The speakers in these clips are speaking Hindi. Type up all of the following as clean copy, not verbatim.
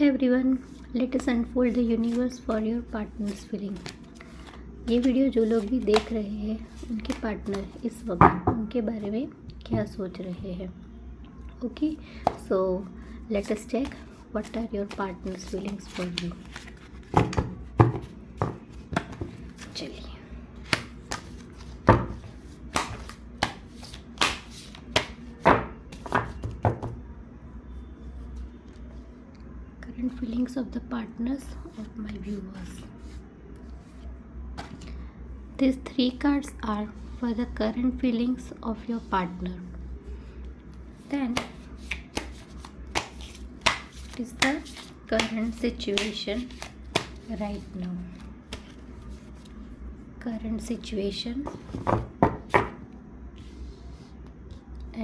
Everyone, let us unfold the universe for your partners feeling. ये वीडियो जो लोग भी देख रहे हैं उनके पार्टनर इस वक्त उनके बारे में क्या सोच रहे हैं। Okay, so let us check what are your partner's feelings for you. चलिए, current feelings of the partners of my viewers. These three cards are for the current feelings of your partner. Then it is the current situation right now. Current situation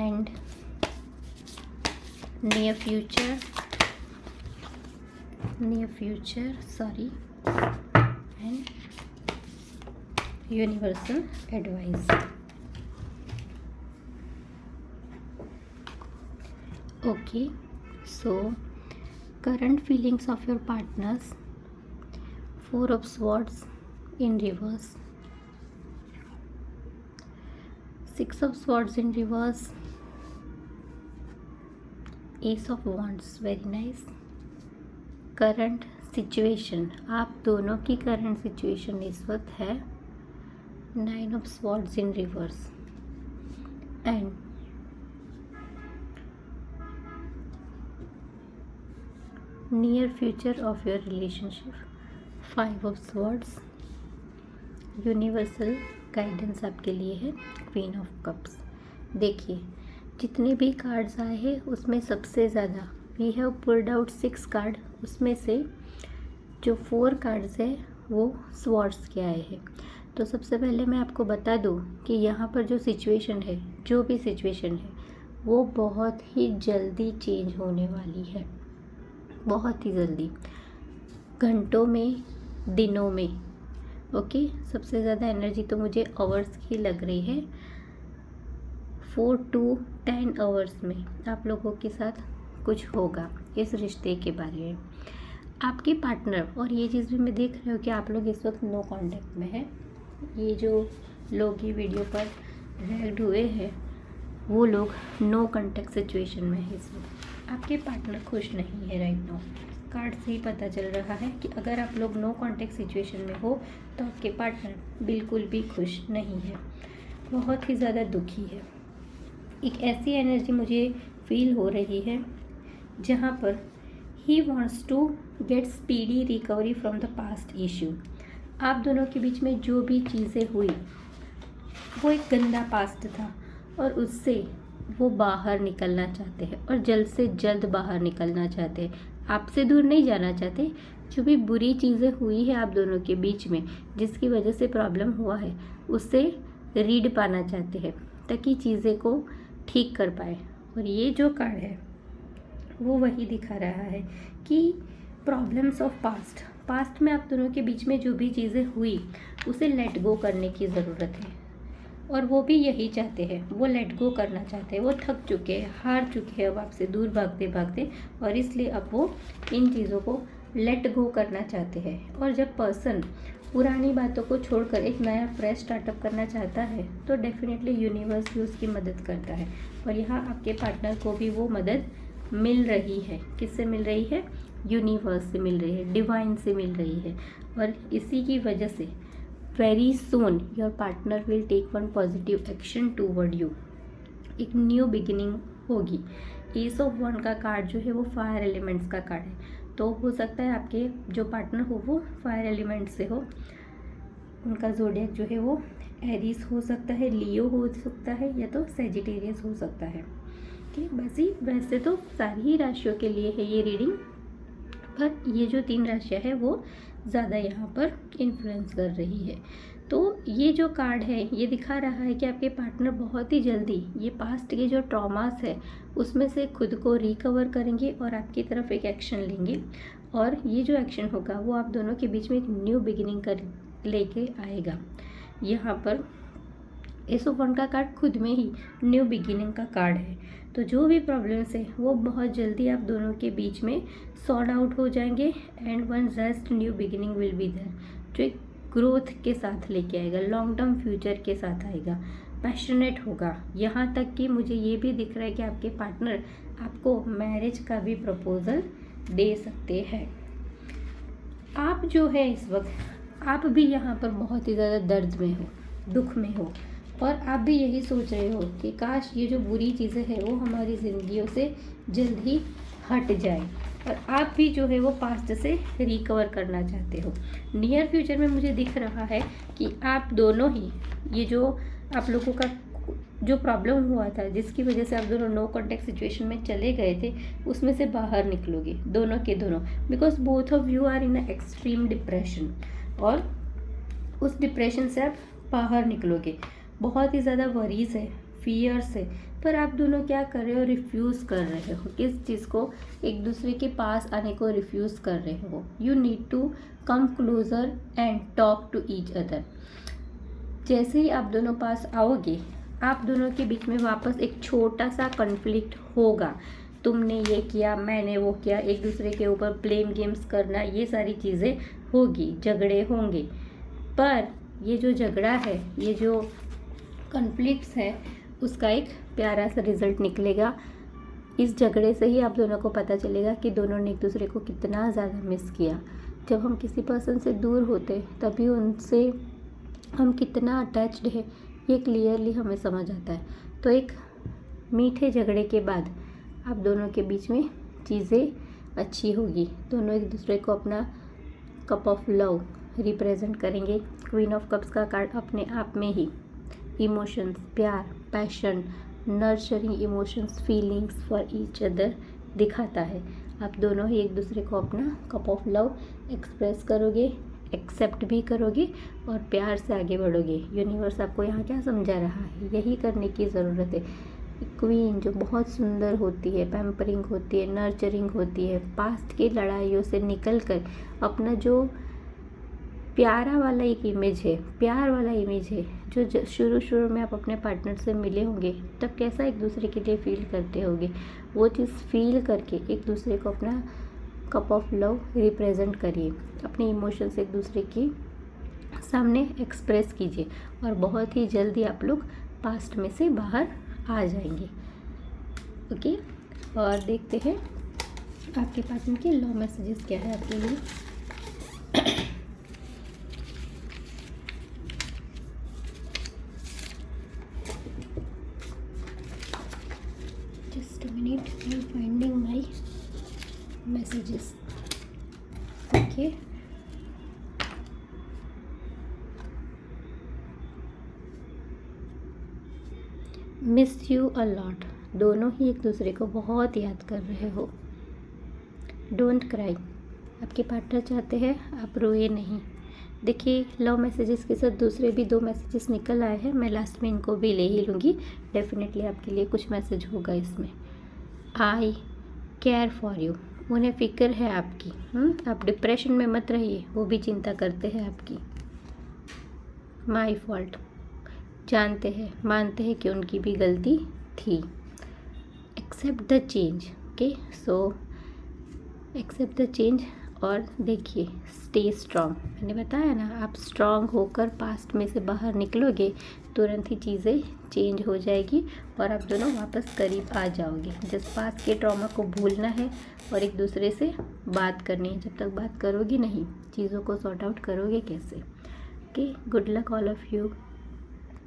and near future, and universal advice. Okay, so current feelings of your partners. Four of Swords in reverse, Six of Swords in reverse, Ace of Wands, very nice. Current situation, आप दोनों की करंट सिचुएशन इस वक्त है 9 of swords in reverse and near future of your relationship 5 of swords. Universal guidance आपके लिए है क्वीन ऑफ कप्स। देखिए, जितने भी कार्ड्स आए हैं उसमें सबसे ज़्यादा we have pulled out 6 card, उसमें से जो 4 कार्ड्स है वो स्वॉर्ड्स के आए हैं। तो सबसे पहले मैं आपको बता दूं कि यहाँ पर जो सिचुएशन है, जो भी सिचुएशन है, वो बहुत ही जल्दी चेंज होने वाली है, बहुत ही जल्दी, घंटों में, दिनों में। ओके, सबसे ज़्यादा एनर्जी तो मुझे आवर्स की लग रही है। 4 to 10 आवर्स में आप लोगों के साथ कुछ होगा इस रिश्ते के बारे में। आपके पार्टनर, और ये चीज़ भी मैं देख रही हूँ कि आप लोग इस वक्त नो कांटेक्ट में हैं। ये जो लोग ये वीडियो पर रिएक्ट हुए हैं वो लोग नो कांटेक्ट सिचुएशन में है इस वक्त। आपके पार्टनर खुश नहीं है राइट नाउ। कार्ड से ही पता चल रहा है कि अगर आप लोग नो कांटेक्ट सिचुएशन में हो तो आपके पार्टनर बिल्कुल भी खुश नहीं है, बहुत ही ज़्यादा दुखी है। एक ऐसी एनर्जी मुझे फील हो रही है जहाँ पर he wants to get speedy recovery from the past issue. आप दोनों के बीच में जो भी चीज़ें हुई वो एक गंदा पास्ट था और उससे वो बाहर निकलना चाहते हैं और जल्द से जल्द बाहर निकलना चाहते हैं। आपसे दूर नहीं जाना चाहते। जो भी बुरी चीज़ें हुई है आप दोनों के बीच में, जिसकी वजह से प्रॉब्लम हुआ है, उससे रीड पाना चाहते हैं ताकि चीज़ें को ठीक कर पाए। और ये जो कार्ड है वो वही दिखा रहा है कि प्रॉब्लम्स ऑफ पास्ट में आप दोनों के बीच में जो भी चीज़ें हुई उसे लेट गो करने की ज़रूरत है। और वो भी यही चाहते हैं, वो लेट गो करना चाहते हैं। वो थक चुके हैं, हार चुके हैं अब आपसे दूर भागते भागते, और इसलिए अब वो इन चीज़ों को लेट गो करना चाहते हैं। और जब पर्सन पुरानी बातों को छोड़कर एक नया फ्रेश स्टार्टअप करना चाहता है तो डेफिनेटली यूनिवर्स भी उसकी मदद करता है। और यहाँ आपके पार्टनर को भी वो मदद मिल रही है। किससे मिल रही है? यूनिवर्स से मिल रही है, डिवाइन से मिल रही है। और इसी की वजह से very soon your partner will take one positive action toward you. एक न्यू बिगिनिंग होगी। एस ऑफ वन का कार्ड जो है वो फायर एलिमेंट्स का कार्ड है, तो हो सकता है आपके जो पार्टनर हो वो फायर एलिमेंट से हो। उनका ज़ोडिएक जो है वो एरीज हो सकता है, लियो हो सकता है, या तो सेजिटेरियस हो सकता है। कि वैसे तो सारी ही राशियों के लिए है ये रीडिंग, पर ये जो 3 राशियाँ है वो ज़्यादा यहाँ पर इन्फ्लुएंस कर रही है। तो ये जो कार्ड है ये दिखा रहा है कि आपके पार्टनर बहुत ही जल्दी ये पास्ट के जो ट्रॉमास है उसमें से खुद को रिकवर करेंगे और आपकी तरफ एक एक्शन लेंगे। और ये जो एक्शन होगा वो आप दोनों के बीच में एक न्यू बिगिनिंग कर लेके आएगा। यहाँ पर एस ऑफ वन का कार्ड खुद में ही न्यू बिगिनिंग का कार्ड है। तो जो भी प्रॉब्लम्स है वो बहुत जल्दी आप दोनों के बीच में सॉर्ट आउट हो जाएंगे and one just new beginning will be there, जो एक ग्रोथ के साथ लेके आएगा, लॉन्ग टर्म फ्यूचर के साथ आएगा, पैशनेट होगा। यहाँ तक कि मुझे ये भी दिख रहा है कि आपके पार्टनर आपको मैरिज का भी प्रपोजल दे सकते हैं। आप जो है इस वक्त आप भी यहाँ पर बहुत ही ज़्यादा दर्द में हो, दुख में हो, और आप भी यही सोच रहे हो कि काश ये जो बुरी चीज़ें हैं वो हमारी ज़िंदगियों से जल्द ही हट जाए, और आप भी जो है वो पास्ट से रिकवर करना चाहते हो। नियर फ्यूचर में मुझे दिख रहा है कि आप दोनों ही ये जो आप लोगों का जो प्रॉब्लम हुआ था, जिसकी वजह से आप दोनों नो कॉन्टैक्ट सिचुएशन में चले गए थे, उसमें से बाहर निकलोगे दोनों के दोनों, because both of you are in extreme depression, और उस डिप्रेशन से आप बाहर निकलोगे। बहुत ही ज़्यादा वरीज है, फियर्स है, पर आप दोनों क्या कर रहे हो, रिफ्यूज़ कर रहे हो किस चीज़ को, एक दूसरे के पास आने को रिफ्यूज़ कर रहे हो। You need to come closer and talk to each other. जैसे ही आप दोनों पास आओगे, आप दोनों के बीच में वापस एक छोटा सा कॉन्फ्लिक्ट होगा। तुमने ये किया, मैंने वो किया, एक दूसरे के ऊपर ब्लेम गेम्स करना, ये सारी चीज़ें होगी, झगड़े होंगे। पर ये जो झगड़ा है, ये जो कॉन्फ्लिक्ट्स है, उसका एक प्यारा सा रिजल्ट निकलेगा। इस झगड़े से ही आप दोनों को पता चलेगा कि दोनों ने एक दूसरे को कितना ज़्यादा मिस किया। जब हम किसी पर्सन से दूर होते तभी उनसे हम कितना अटैच्ड है ये क्लियरली हमें समझ आता है। तो एक मीठे झगड़े के बाद आप दोनों के बीच में चीज़ें अच्छी होगी। दोनों एक दूसरे को अपना कप ऑफ लव रिप्रेजेंट करेंगे। क्वीन ऑफ कप्स का कार्ड अपने आप में ही इमोशंस, प्यार, passion, nurturing emotions, feelings for each other दिखाता है। आप दोनों ही एक दूसरे को अपना कप ऑफ लव एक्सप्रेस करोगे, एक्सेप्ट भी करोगे और प्यार से आगे बढ़ोगे। यूनिवर्स आपको यहाँ क्या समझा रहा है, यही करने की ज़रूरत है। क्वीन जो बहुत सुंदर होती है, पैम्परिंग होती है, नर्चरिंग होती है, पास्ट की लड़ाइयों से निकल कर अपना जो प्यारा वाला एक इमेज है, प्यार वाला इमेज है, जो शुरू में आप अपने पार्टनर से मिले होंगे तब कैसा एक दूसरे के लिए फील करते होंगे, वो चीज़ फील करके एक दूसरे को अपना कप ऑफ लव रिप्रेजेंट करिए। अपने इमोशंस एक दूसरे की सामने एक्सप्रेस कीजिए और बहुत ही जल्दी आप लोग पास्ट में से बाहर आ जाएंगे। ओके, और देखते हैं आपके पार्टनर के लव मैसेजेस क्या है आपके लिए। Just a minute, I'm finding my messages. Okay. Miss you a lot. दोनों ही एक दूसरे को बहुत याद कर रहे हो। Don't cry. आपके पार्टनर चाहते हैं आप रोए नहीं। देखिए, लव मैसेजेस के साथ दूसरे भी 2 मैसेजेस निकल आए हैं। मैं लास्ट में इनको भी ले ही लूँगी। डेफिनेटली आपके लिए कुछ मैसेज होगा इसमें। आई केयर फॉर यू। उन्हें फ़िक्र है आपकी। आप डिप्रेशन में मत रहिए, वो भी चिंता करते हैं आपकी। My fault. जानते हैं, मानते हैं कि उनकी भी गलती थी। Accept the change. Okay, so accept the change और देखिए स्टे स्ट्रॉन्ग। मैंने बताया ना, आप स्ट्रॉन्ग होकर पास्ट में से बाहर निकलोगे, तुरंत ही चीज़ें चेंज हो जाएगी और आप दोनों वापस करीब आ जाओगे। जस्ट पास्ट के ट्रॉमा को भूलना है और एक दूसरे से बात करनी है। जब तक बात करोगी नहीं, चीज़ों को सॉर्ट आउट करोगे कैसे। Okay, good luck all of you.